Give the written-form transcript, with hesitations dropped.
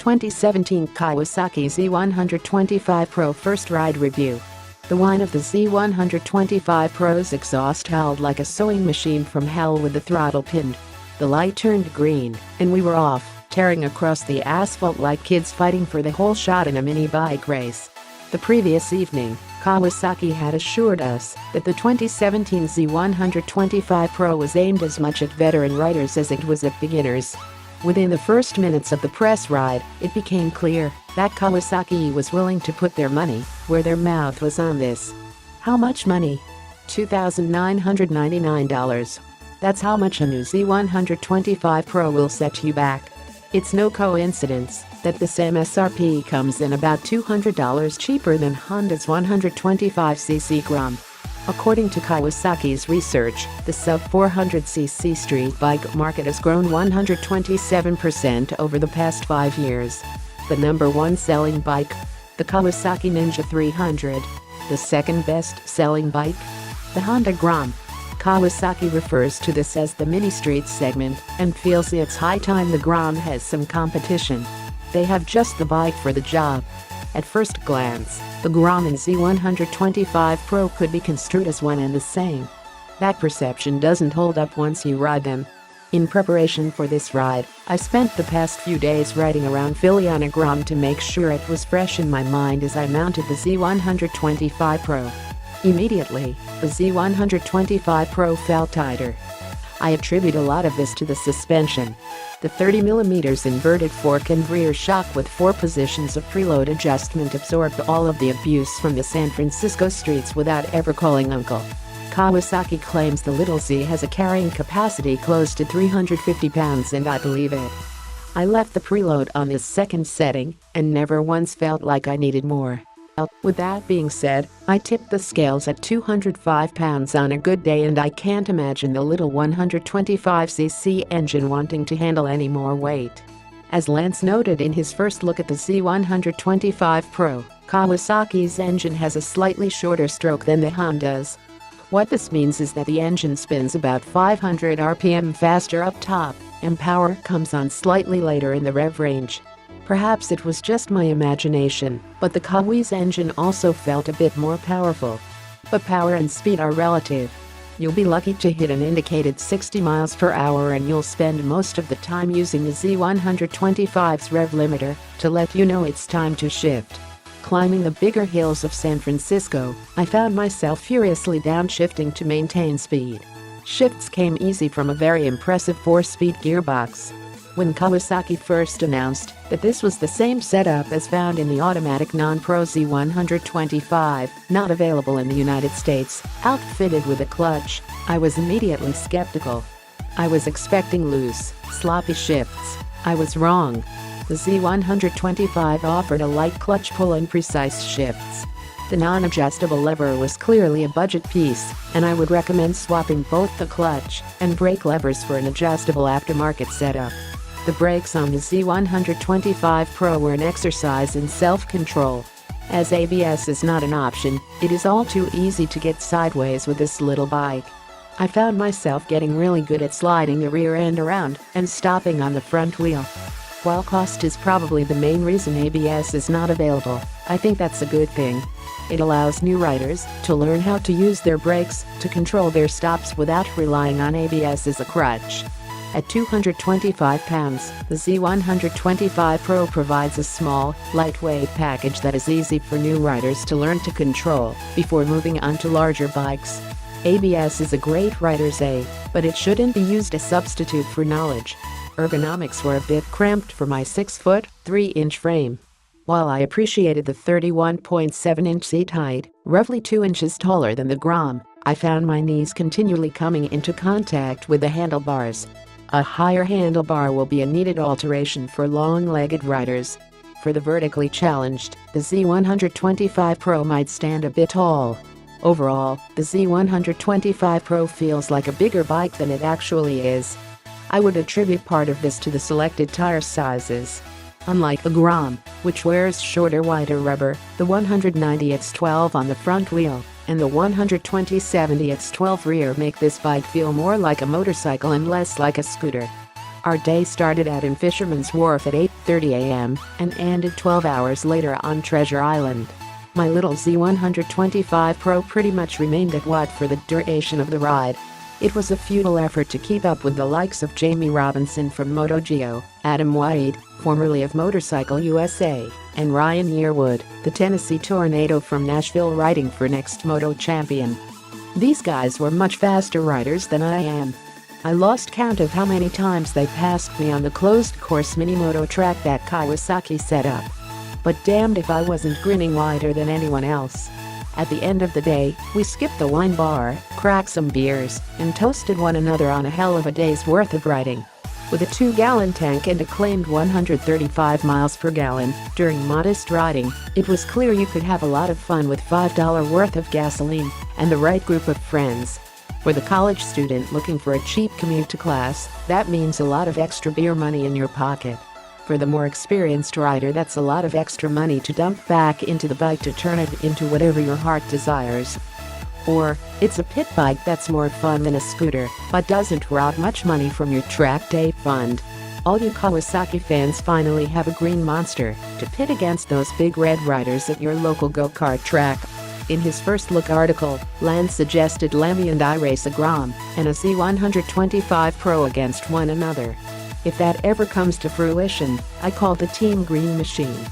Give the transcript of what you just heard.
2017 Kawasaki Z125 Pro First Ride Review. The whine of the Z125 Pro's exhaust howled like a sewing machine from hell with the throttle pinned. The light turned green, and we were off, tearing across the asphalt like kids fighting for the whole shot in a mini bike race. The previous evening, Kawasaki had assured us that the 2017 Z125 Pro was aimed as much at veteran riders as it was at beginners. Within the first minutes of the press ride, it became clear that Kawasaki was willing to put their money where their mouth was on this. How much money? $2,999. That's how much a new Z125 Pro will set you back. It's no coincidence that this MSRP comes in about $200 cheaper than Honda's 125cc Grom. According to Kawasaki's research, the sub-400cc street bike market has grown 127% over the past 5 years. The number one selling bike? The Kawasaki Ninja 300. The second best-selling bike? The Honda Grom. Kawasaki refers to this as the mini-street segment and feels it's high time the Grom has some competition. They have just the bike for the job. At first glance, the Grom and Z125 Pro could be construed as one and the same. That perception doesn't hold up once you ride them. In preparation for this ride, I spent the past few days riding around Philly on a Grom to make sure it was fresh in my mind as I mounted the Z125 Pro. Immediately, the Z125 Pro felt tighter. I attribute a lot of this to the suspension. The 30mm inverted fork and rear shock with 4 positions of preload adjustment absorbed all of the abuse from the San Francisco streets without ever calling uncle. Kawasaki claims the little Z has a carrying capacity close to 350 pounds, and I believe it. I left the preload on this second setting and never once felt like I needed more. With that being said, I tipped the scales at 205 pounds on a good day, and I can't imagine the little 125cc engine wanting to handle any more weight. As Lance noted in his first look at the Z125 Pro, Kawasaki's engine has a slightly shorter stroke than the Honda's. What this means is that the engine spins about 500 RPM faster up top, and power comes on slightly later in the rev range. Perhaps it was just my imagination, but the Kawi's engine also felt a bit more powerful. But power and speed are relative. You'll be lucky to hit an indicated 60 miles per hour, and you'll spend most of the time using the Z125's rev limiter to let you know it's time to shift. Climbing the bigger hills of San Francisco, I found myself furiously downshifting to maintain speed. Shifts came easy from a very impressive 4-speed gearbox. When Kawasaki first announced that this was the same setup as found in the automatic non-Pro Z125, not available in the United States, outfitted with a clutch, I was immediately skeptical. I was expecting loose, sloppy shifts. I was wrong. The Z125 offered a light clutch pull and precise shifts. The non-adjustable lever was clearly a budget piece, and I would recommend swapping both the clutch and brake levers for an adjustable aftermarket setup. The brakes on the Z125 Pro were an exercise in self-control. As ABS is not an option, it is all too easy to get sideways with this little bike. I found myself getting really good at sliding the rear end around and stopping on the front wheel. While cost is probably the main reason ABS is not available, I think that's a good thing. It allows new riders to learn how to use their brakes to control their stops without relying on ABS as a crutch. At 225 pounds, the Z125 Pro provides a small, lightweight package that is easy for new riders to learn to control before moving on to larger bikes. ABS is a great rider's aid, but it shouldn't be used as substitute for knowledge. Ergonomics were a bit cramped for my 6-foot, 3-inch frame. While I appreciated the 31.7-inch seat height, roughly 2 inches taller than the Grom, I found my knees continually coming into contact with the handlebars. A higher handlebar will be a needed alteration for long-legged riders. For the vertically challenged, the Z125 Pro might stand a bit tall. Overall, the Z125 Pro feels like a bigger bike than it actually is. I would attribute part of this to the selected tire sizes. Unlike the Grom, which wears shorter, wider rubber, the 190x12 on the front wheel and the 120/70x12 rear make this bike feel more like a motorcycle and less like a scooter. Our day started in Fisherman's Wharf at 8:30 a.m. and ended 12 hours later on Treasure Island. My little Z125 Pro pretty much remained at Watt for the duration of the ride. It was a futile effort to keep up with the likes of Jamie Robinson from MotoGeo, Adam White, formerly of Motorcycle USA, and Ryan Yearwood, the Tennessee Tornado from Nashville riding for next Moto champion. These guys were much faster riders than I am. I lost count of how many times they passed me on the closed-course mini-moto track that Kawasaki set up. But damned if I wasn't grinning wider than anyone else. At the end of the day, we skipped the wine bar, cracked some beers, and toasted one another on a hell of a day's worth of riding. With a 2-gallon tank and a claimed 135 miles per gallon during modest riding, it was clear you could have a lot of fun with $5 worth of gasoline and the right group of friends. For the college student looking for a cheap commute to class, that means a lot of extra beer money in your pocket. For the more experienced rider, that's a lot of extra money to dump back into the bike to turn it into whatever your heart desires. Or, it's a pit bike that's more fun than a scooter, but doesn't rob much money from your track day fund. All you Kawasaki fans finally have a green monster to pit against those big red riders at your local go-kart track. In his first look article, Lance suggested Lemmy and I race a Grom and a Z125 Pro against one another. If that ever comes to fruition, I call the Team Green Machine.